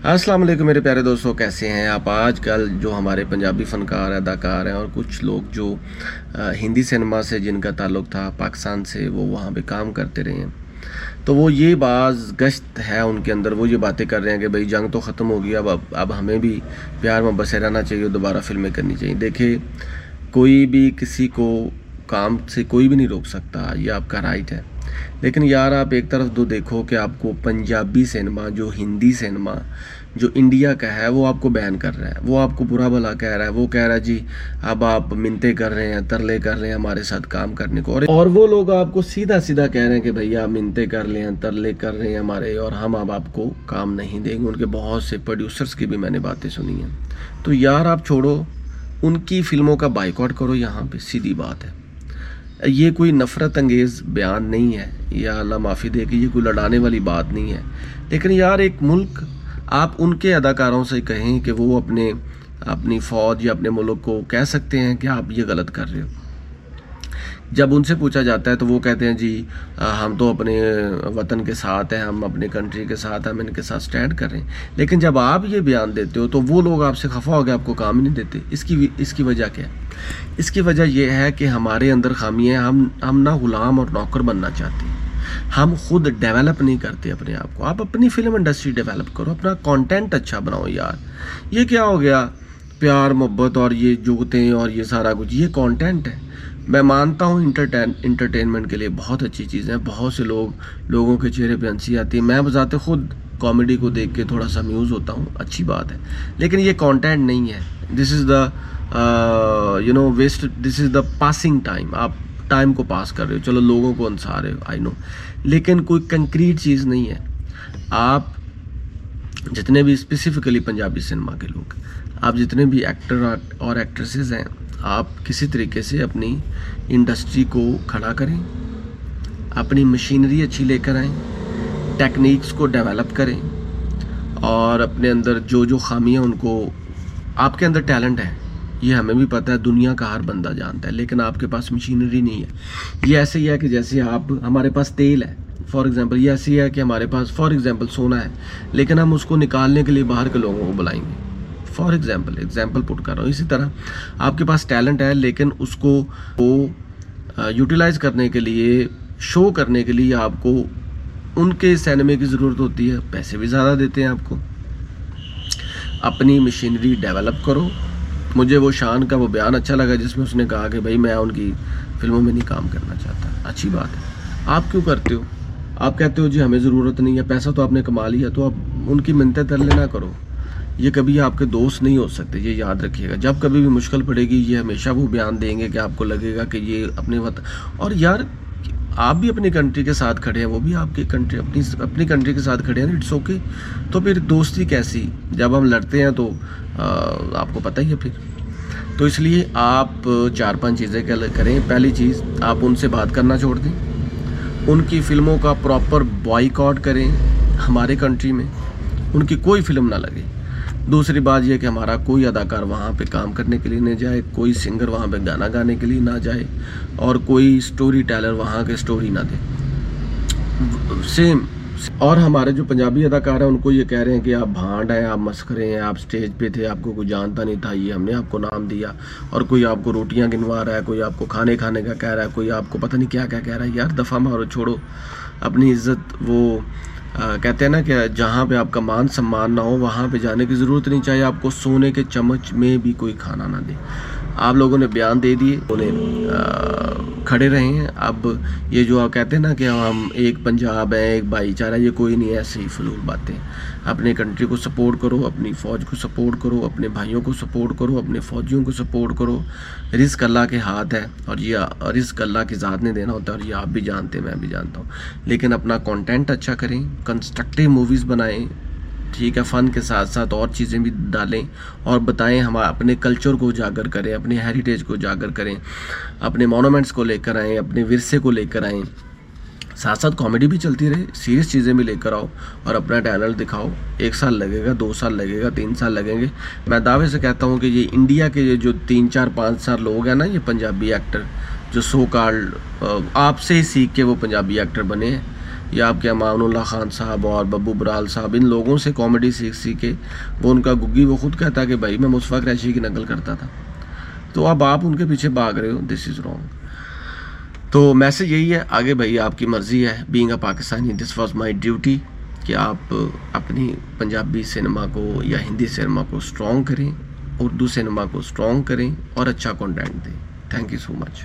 अस्सलाम वालेकुम मेरे प्यारे दोस्तों, कैसे हैं आप। आजकल जो हमारे पंजाबी फ़नकार अदाकार हैं और कुछ लोग जो हिंदी सिनेमा से जिनका ताल्लुक़ था पाकिस्तान से, वो वहाँ पे काम करते रहे हैं। तो वो ये बाज़ गश्त है उनके अंदर, वो ये बातें कर रहे हैं कि भाई जंग तो ख़त्म हो गई, अब हमें भी प्यार मोहब्बत से रहना चाहिए, दोबारा फ़िल्में करनी चाहिए। देखिए, कोई भी किसी को काम से कोई भी नहीं रोक सकता, ये आपका राइट है। लेकिन यार आप एक तरफ तो देखो कि आपको पंजाबी सिनेमा, जो हिंदी सिनेमा जो इंडिया का है, वो आपको बैन कर रहा है, वो आपको बुरा भला कह रहा है। वो कह रहा है जी अब आप मिन्नतें कर रहे हैं, तरले कर रहे हैं हमारे साथ काम करने को, और वो लोग आपको सीधा सीधा कह रहे हैं कि भैया मिन्नतें कर रहे हैं, तरले कर रहे हैं हमारे, और हम अब आपको काम नहीं देंगे। उनके बहुत से प्रोड्यूसर्स की भी मैंने बातें सुनी हैं। तो यार आप छोड़ो, उनकी फ़िल्मों का बाइकआउट करो, यहाँ पे सीधी बात है। ये कोई नफ़रत अंगेज़ बयान नहीं है, या अल्लाह माफ़ी दे कि ये कोई लड़ाने वाली बात नहीं है। लेकिन यार एक मुल्क, आप उनके अदाकारों से कहें कि वो अपनी फ़ौज या अपने मुल्क को कह सकते हैं कि आप ये गलत कर रहे हो। जब उनसे पूछा जाता है तो वो कहते हैं जी हम तो अपने वतन के साथ हैं, हम अपने कंट्री के साथ, हम इनके साथ स्टैंड कर रहे हैं। लेकिन जब आप ये बयान देते हो तो वो लोग आपसे खफा हो गए, आपको काम ही नहीं देते। इसकी वजह क्या है? इसकी वजह यह है कि हमारे अंदर खामी है। हम ना गुलाम और नौकर बनना चाहते हैं, हम खुद डेवलप नहीं करते अपने आप को। आप अपनी फिल्म इंडस्ट्री डेवलप करो, अपना कंटेंट अच्छा बनाओ यार। ये क्या हो गया, प्यार मोहब्बत और ये जुगतें और ये सारा कुछ, ये कंटेंट है। मैं मानता हूँ इंटरटेनमेंट के लिए बहुत अच्छी चीज़ें हैं, बहुत से लोगों के चेहरे पे हंसी आती है। मैं बजाते खुद कॉमेडी को देख के थोड़ा सा अम्यूज़ होता हूँ, अच्छी बात है। लेकिन ये कंटेंट नहीं है। This is the waste, this is the passing time. आप टाइम को पास कर रहे हो, चलो लोगों को हंसा रहे हो, आई नो, लेकिन कोई कंक्रीट चीज़ नहीं है। आप जितने भी स्पेसिफिकली पंजाबी सिनेमा के लोग, आप जितने भी एक्टर और एक्ट्रेसेस हैं, आप किसी तरीके से अपनी इंडस्ट्री को खड़ा करें, अपनी मशीनरी अच्छी लेकर आएँ, टेक्निक्स को डेवलप करें, और अपने अंदर जो खामियां उनको, आपके अंदर टैलेंट है, ये हमें भी पता है, दुनिया का हर बंदा जानता है, लेकिन आपके पास मशीनरी नहीं है। ये ऐसे ही है कि जैसे हमारे पास तेल है फॉर एग्ज़ाम्पल, ये ऐसे ही है कि हमारे पास फॉर एग्ज़ाम्पल सोना है, लेकिन हम उसको निकालने के लिए बाहर के लोगों को बुलाएंगे। फॉर एग्ज़ाम्पल पुट कर रहा हूँ। इसी तरह आपके पास टैलेंट है, लेकिन उसको यूटिलाइज़ करने के लिए, शो करने के लिए आपको उनके सिनेमे की ज़रूरत होती है। पैसे भी ज़्यादा देते हैं आपको। अपनी मशीनरी डेवलप करो। मुझे वो शान का वो बयान अच्छा लगा जिसमें उसने कहा कि भाई मैं उनकी फ़िल्मों में नहीं काम करना चाहता। अच्छी बात है। आप क्यों करते हो? आप कहते हो जी हमें ज़रूरत नहीं है, पैसा तो आपने कमा लिया, तो आप उनकी मिन्नतें तरले ना करो। ये कभी आपके दोस्त नहीं हो सकते, ये याद रखिएगा। जब कभी भी मुश्किल पड़ेगी, ये हमेशा वो बयान देंगे कि आपको लगेगा कि ये अपने वतन, और यार आप भी अपनी कंट्री के साथ खड़े हैं, वो भी आपकी कंट्री, अपनी कंट्री के साथ खड़े हैं, इट्स ओके। तो फिर दोस्ती कैसी? जब हम लड़ते हैं तो आपको पता ही है फिर। तो इसलिए आप 4-5 चीज़ें करें। पहली चीज़, आप उनसे बात करना छोड़ दें, उनकी फ़िल्मों का प्रॉपर बॉयकॉट करें। हमारे कंट्री में उनकी कोई फ़िल्म ना लगे। दूसरी बात यह कि हमारा कोई अदाकार वहाँ पे काम करने के लिए नहीं जाए, कोई सिंगर वहाँ पे गाना गाने के लिए ना जाए, और कोई स्टोरी टेलर वहाँ के स्टोरी ना दे। सेम। और हमारे जो पंजाबी अदाकार हैं उनको ये कह रहे हैं कि आप भांड हैं, आप मस्खरे हैं, आप स्टेज पे थे, आपको कोई जानता नहीं था, ये हमने आपको नाम दिया, और कोई आपको रोटियां गिनवा रहा है, कोई आपको खाने खाने का कह रहा है, कोई आपको पता नहीं क्या क्या कह रहा है। यार दफ़ा मारो, छोड़ो अपनी इज्जत। वो कहते हैं ना कि जहाँ पे आपका मान सम्मान ना हो, वहाँ पे जाने की ज़रूरत नहीं। चाहिए आपको सोने के चम्मच में भी कोई खाना ना दे। आप लोगों ने बयान दे दिए, उन्हें खड़े रहे हैं। अब ये जो आप कहते हैं ना कि हम एक पंजाब है, एक भाईचारा, ये कोई नहीं है, ऐसे ही फजूल बातें। अपने कंट्री को सपोर्ट करो, अपनी फ़ौज को सपोर्ट करो, अपने भाइयों को सपोर्ट करो, अपने फ़ौजियों को सपोर्ट करो। रिस्क अल्लाह के हाथ है, और ये रिस्क अल्लाह की ज़ात ने देना होता है, और ये आप भी जानते हैं, मैं भी जानता हूँ। लेकिन अपना कंटेंट अच्छा करें, कंस्ट्रक्टिव मूवीज़ बनाएं, ठीक है, फ़न के साथ साथ और चीज़ें भी डालें, और बताएं, हम अपने कल्चर को उजागर करें, अपने हेरिटेज को उजागर करें, अपने मोनूमेंट्स को लेकर आएँ, अपने विरसे को लेकर आएँ। साथ साथ कॉमेडी भी चलती रहे, सीरियस चीज़ें भी लेकर आओ, और अपना टैलेंट दिखाओ। 1 साल लगेगा, 2 साल लगेगा, 3 साल लगेंगे। मैं दावे से कहता हूँ कि ये इंडिया के ये जो 3-4-5 लोग हैं ना, ये पंजाबी एक्टर, जो सो कॉल्ड आपसे ही सीख के वो पंजाबी एक्टर बने हैं, या आपके अमानुल्लाह खान साहब और बब्बू बराल साहब, इन लोगों से कॉमेडी सीख सीख के वो उनका गुग्गी वो खुद कहता कि भाई मैं मुस्तफ़ा कुरैशी की नकल करता था। तो अब आप उनके पीछे भाग रहे हो, दिस इज़ रॉन्ग। तो मैसेज यही है, आगे भाई आपकी मर्ज़ी है। Being a Pakistani this was my duty कि आप अपनी पंजाबी सिनेमा को या हिंदी सिनेमा को स्ट्रॉन्ग करें, उर्दू सिनेमा को स्ट्रॉन्ग करें और अच्छा कंटेंट दें। Thank you so much.